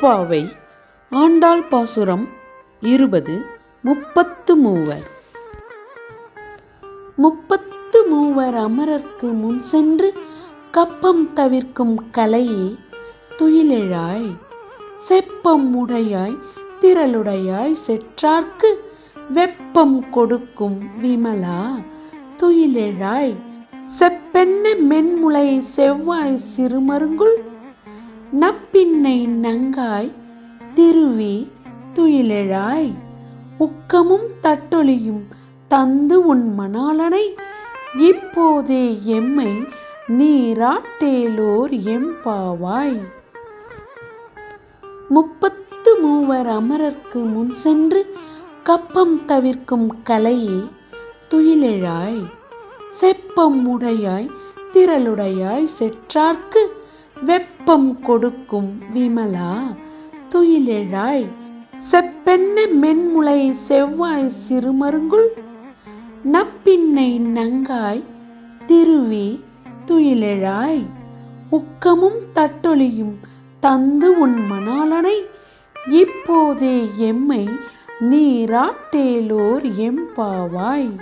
திருப்பாவை ஆண்டாள் பாசுரம் 20 முப்பத்து மூவர் அமரர்க்கு முன் சென்று கப்பம் தவிர்க்கும் கலையே துயிலெழாய். செப்பம் உடையாய் திரளுடையாய் செற்றார்க்கு வெப்பம் கொடுக்கும் விமலா துயிலெழாய். செப்பென்ன மென்முலை செவ்வாய் சிறுமருங்குல் நப்பின்னை நங்காய் திருவி துயிலெழாய். உக்கமும் தட்டொலியும் தந்து உன் மணாளனை இப்போதே எம்மை நீராட்டேலோர் எம்பாவாய். 33 அமரர்க்கு முன் சென்று கப்பம் தவிர்க்கும் கலையே துயிலெழாய். செப்பம் உடையாய் திரளுடையாய் செற்றார்க்கு வெப்பம் கொடுக்கும் விமலா துயிலெழாய். செப்பென்ன மென்முலை செவ்வாய் சிறுமருங்குல் நப்பின்னை நங்காய் திருவி துயிலெழாய். உக்கமும் தட்டொலியும் தந்து உன் மணாளனை இப்போதே எம்மை நீராட்டேலோர் எம்பாவாய்.